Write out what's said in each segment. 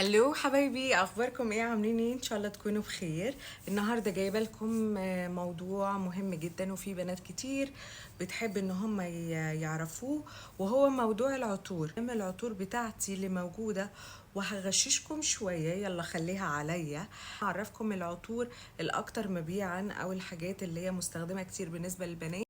هلو حبايبي، اخباركم ايه؟ عاملين ايه؟ ان شاء الله تكونوا بخير. النهارده جايبه لكم موضوع مهم جدا، وفي بنات كتير بتحب ان هم يعرفوه، وهو موضوع العطور. العطور بتاعتي اللي موجوده، وهغششكم شويه. يلا خليها عليا. هعرفكم العطور الاكتر مبيعا، او الحاجات اللي هي مستخدمه كتير بالنسبه للبنات.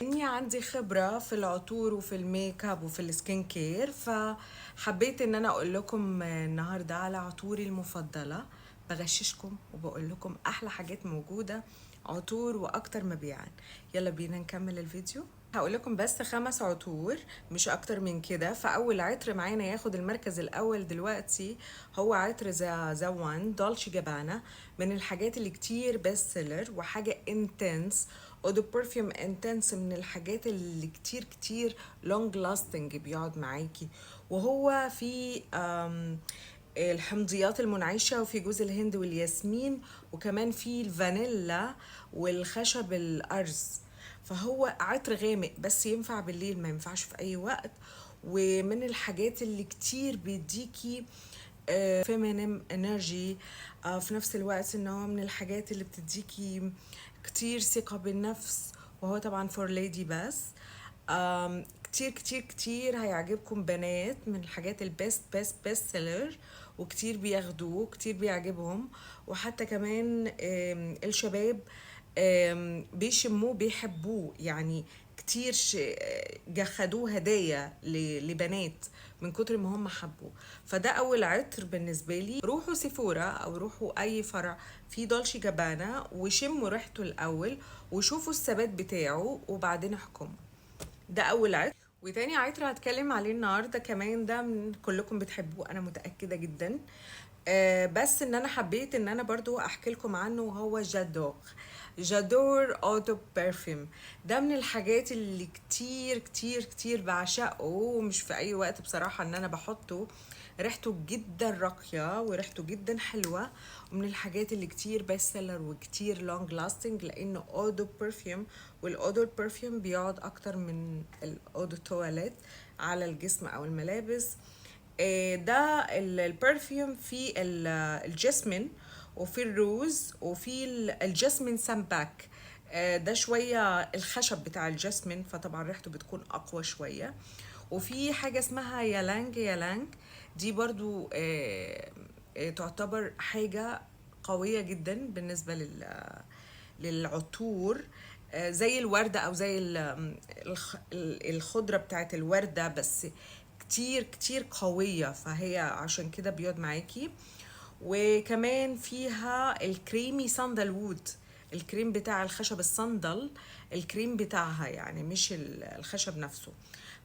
إني عندي خبرة في العطور وفي الميك اب وفي السكين كير، فحبيت ان انا اقول لكم النهاردة على عطوري المفضلة. بغششكم وبقول لكم احلى حاجات موجودة، عطور واكتر مبيعا. يلا بينا نكمل الفيديو. هقول لكم بس 5 عطور، مش اكتر من كده. فاول عطر معانا ياخد المركز الاول دلوقتي هو عطر زوان دولتشي جابانا. من الحاجات اللي كتير بيست سيلر، وحاجه انتنس. اودو برفيوم انتنس، من الحاجات اللي كتير كتير لونج لاستنج، بيقعد معاكي. وهو في الحمضيات المنعشة، وفي جوز الهند والياسمين، وكمان في الفانيلا والخشب الأرز. فهو عطر غامق، بس ينفع بالليل، ما ينفعش في أي وقت. ومن الحاجات اللي كتير بيديكي فيمينيم انرجي. في نفس الوقت ان هو من الحاجات اللي بتديكي كتير ثقة بالنفس. وهو طبعا فور ليدي بس. كتير كتير كتير هيعجبكم بنات، من الحاجات البيست بيست بيست سيلر، وكتير بياخدوه، كتير بيعجبهم. وحتى كمان الشباب بيشموه بيحبوه يعني. كتير خدوه هدايا لبنات من كتر ما هم حبوه. فده اول عطر بالنسبه لي. روحوا سيفورا او روحوا اي فرع في دولشي جابانا وشموا ريحته الاول، وشوفوا الثبات بتاعه، وبعدين احكموا. ده اول عطر. وتاني عطر هتكلم عليه النهارده كمان، ده من كلكم بتحبوه انا متاكده جدا. بس ان انا حبيت ان انا برضو احكي لكم عنه، وهو جادور اوتو برفيوم. ده من الحاجات اللي كتير كتير كتير بعشقه، ومش في اي وقت بصراحة ان انا بحطه. ريحته جدا راقية وريحته جدا حلوة، ومن الحاجات اللي كتير بيست سيلر وكتير لونج لاستنج، لانه اودو برفيوم. والاودو برفيوم بيقعد اكتر من الاودو تواليت على الجسم او الملابس. ده البرفيوم فيه الجاسمين، وفي الروز، وفي الجاسمين سامباك. ده شوية الخشب بتاع الجاسمين، فطبعا ريحته بتكون أقوى شوية. وفي حاجة اسمها يالانج يالانج. دي برضو تعتبر حاجة قوية جدا بالنسبة للعطور. زي الوردة أو زي الخضرة بتاعت الوردة، بس كتير كتير قوية، فهي عشان كده بيقعد معاكي. وكمان فيها الكريمي ساندل وود، الكريم بتاع الخشب الصندل، الكريم بتاعها يعني، مش الخشب نفسه.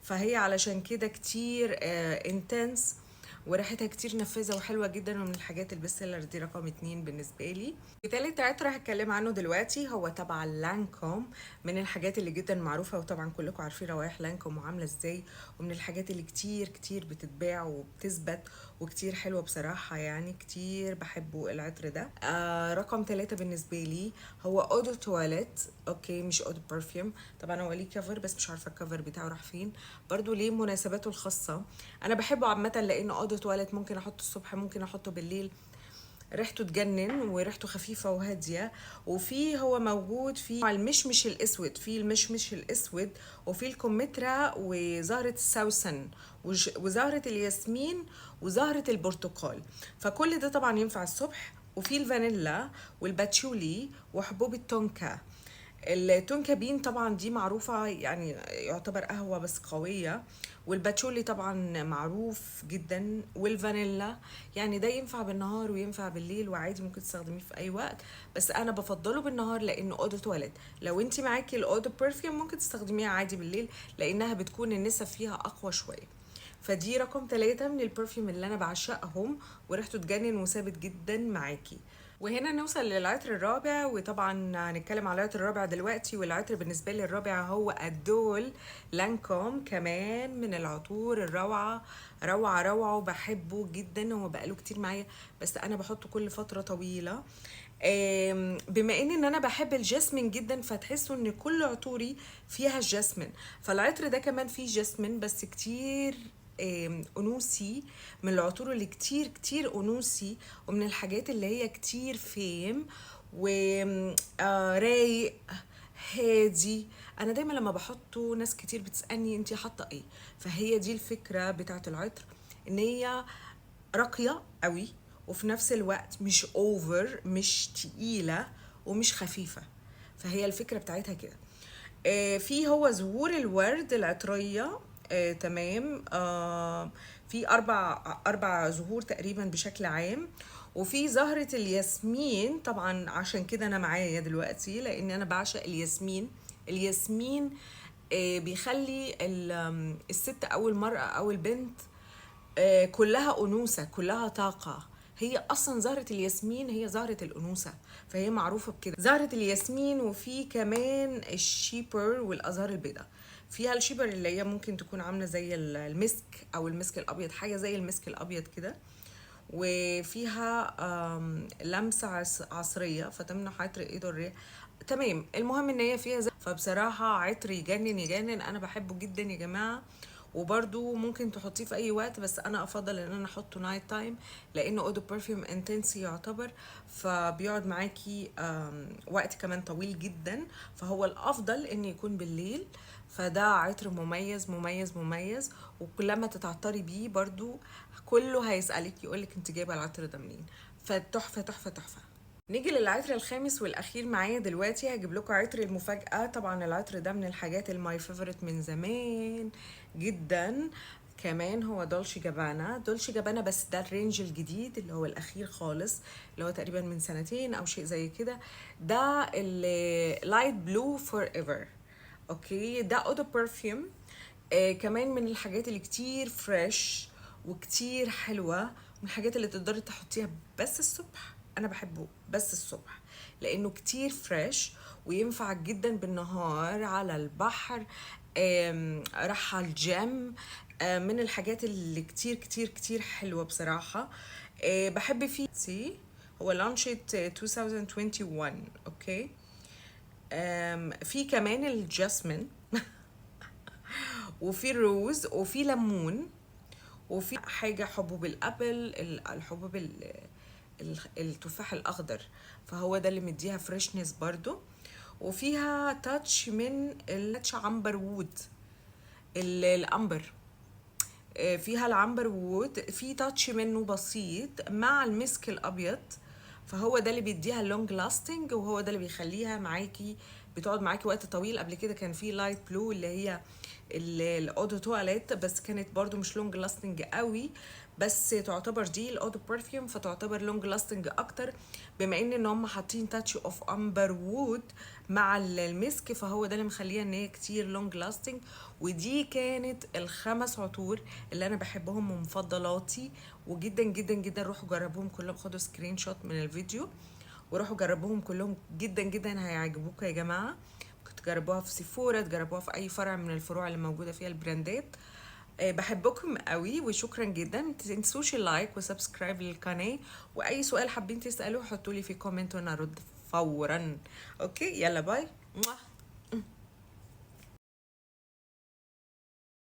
فهي علشان كده كتير انتنس، وريحتها كتير نفاذة وحلوة جدا، ومن الحاجات البيست سيلر دي رقم 2 بالنسبة لي. وتالت عطر هتكلم عنه دلوقتي هو تبع لانكوم. من الحاجات اللي جدا معروفة، وطبعا كلكم عارفين روايح لانكوم وعاملة ازاي. ومن الحاجات اللي كتير كتير بتتباع وبتثبت، وكتير حلوة بصراحة يعني. كتير بحبه العطر ده. رقم 3 بالنسبة لي هو اودو تواليت. اوكي، مش اودو برفيوم. طبعا هو ليه كفر، بس مش عارفة الكفر بتاعه راح فين. برضو ليه مناسباته الخاصة. انا بحبه عامة، لانه اودو تواليت ممكن احطه الصبح، ممكن احطه بالليل. ريحته تجنن، وريحته خفيفة وهادية. وفي هو موجود في المشمش الاسود، في المشمش الاسود، وفي الكمثرى، وزهرة السوسن، وزهرة الياسمين، وزهرة البرتقال. فكل ده طبعا ينفع الصبح. وفي الفانيلا والباتشولي وحبوب التونكا. التونكا بين طبعا دي معروفة يعني، يعتبر قهوة بس قوية. والباتشولي طبعا معروف جدا، والفانيلا. يعني ده ينفع بالنهار وينفع بالليل، وعادي ممكن تستخدميه في اي وقت. بس انا بفضله بالنهار لانه اودو تواليت. لو انت معاكي الاودو برفيوم ممكن تستخدميها عادي بالليل، لانها بتكون النسب فيها اقوى شوية. فدي رقم 3 من البرفيوم اللي انا بعشقهم، وريحته تجنن وثابت جدا معاكي. وهنا نوصل للعطر الرابع، وطبعا هنتكلم على العطر الرابع دلوقتي. والعطر بالنسبة لي الرابع هو الدول لانكوم، كمان من العطور الروعة. روعة روعة، وبحبه جدا، وهو بقاله كتير معايا، بس انا بحطه كل فترة طويلة. بما ان انا بحب الجاسمين جدا، فتحسوا ان كل عطوري فيها الجاسمين. فالعطر ده كمان فيه جاسمين بس كتير انوثي، من العطور اللي كتير كتير انوثي، ومن الحاجات اللي هي كتير فيم ورايق هادي. انا دايما لما بحطه ناس كتير بتسالني انتي حاطه ايه، فهي دي الفكره بتاعه العطر، ان هي راقيه قوي وفي نفس الوقت مش اوفر، مش تقيله ومش خفيفه. فهي الفكره بتاعتها كده. في هو زهور الورد العطريه. تمام. في اربع زهور تقريبا بشكل عام. وفي زهرة الياسمين طبعا، عشان كده انا معايا دلوقتي لان انا بعشق الياسمين. الياسمين بيخلي الست او المرأة او البنت كلها أنوثة، كلها طاقة. هي أصلا زهرة الياسمين هي زهرة الأنوثة، فهي معروفة بكده زهرة الياسمين. وفي كمان الشيبر والأزهار البيضاء. فيها الشيبر اللي هي ممكن تكون عاملة زي المسك أو المسك الأبيض، حاجة زي المسك الأبيض كده. وفيها لمسة عصرية فتمنح عطر ايده الريح. تمام. المهم ان هي فيها فبصراحة عطر يجنن يجنن، انا بحبه جدا يا جماعة. وبرده ممكن تحطيه في اي وقت، بس انا افضل ان انا احطه نايت تايم لانه اودو برفيوم انتنسي يعتبر، فبيقعد معاكي وقت كمان طويل جدا. فهو الافضل ان يكون بالليل. فده عطر مميز مميز مميز، وكلما تتعطري بيه برضو كله هيسألك يقولك انت جايبه العطر ده منين. فتحفه تحفه تحفه. نيجي للعطر الخامس والاخير معايا دلوقتي. هجيب لكم عطر المفاجاه. طبعا العطر ده من الحاجات الماي فيفورت من زمان جدا. كمان هو دولشي جابانا. دولشي جابانا بس ده الرينج الجديد اللي هو الاخير خالص، اللي هو تقريبا من سنتين او شيء زي كده. ده اللايت بلو فور ايفر. اوكي، ده اودو برفيوم. كمان من الحاجات اللي كتير فريش وكتير حلوة، من الحاجات اللي تقدري تحطيها بس الصبح. انا بحبه بس الصبح لانه كتير فريش وينفع جدا بالنهار على البحر، راح على الجيم. من الحاجات اللي كتير كتير كتير حلوة بصراحة. بحب فيه هو لانشت 2021. اوكي. في كمان الجاسمين وفي الروز وفي ليمون وفي حاجة حبوب الابل، الحبوب التفاح الاخضر، فهو ده اللي مديها فريشنس برضو. وفيها تاتش من التاتش عنبر وود، العنبر. فيها العنبر وود، في تاتش منه بسيط مع المسك الابيض، فهو ده اللي بيديها اللونج لاستنج، وهو ده اللي بيخليها معاكي بتقعد معاكي وقت طويل. قبل كده كان في لايت بلو اللي هي الاودو تواليت، بس كانت برضو مش لونج لاستنج قوي، بس تعتبر دي الاودو برفيوم فتعتبر لونج لاستنج اكتر، بما ان هم حاطين تاتش اوف امبر وود مع المسك، فهو ده اللي مخليها ان هي كتير لونج لاستنج. ودي كانت الخمس عطور اللي انا بحبهم ومفضلاتي وجدا جدا جدا. روحوا جربوهم كلهم، خدوا سكرين شوت من الفيديو وروحوا جربوهم كلهم، جدا جدا هيعجبوكم يا جماعه. تجربوها في سيفورا، تجربوها في اي فرع من الفروع اللي موجوده فيها البراندات. بحبكم قوي وشكرا جدا. ما تنسوش اللايك وسبسكرايب للقناه، واي سؤال حابين تسالوه حطوا لي في كومنت وانا ارد فورا. اوكي، يلا باي.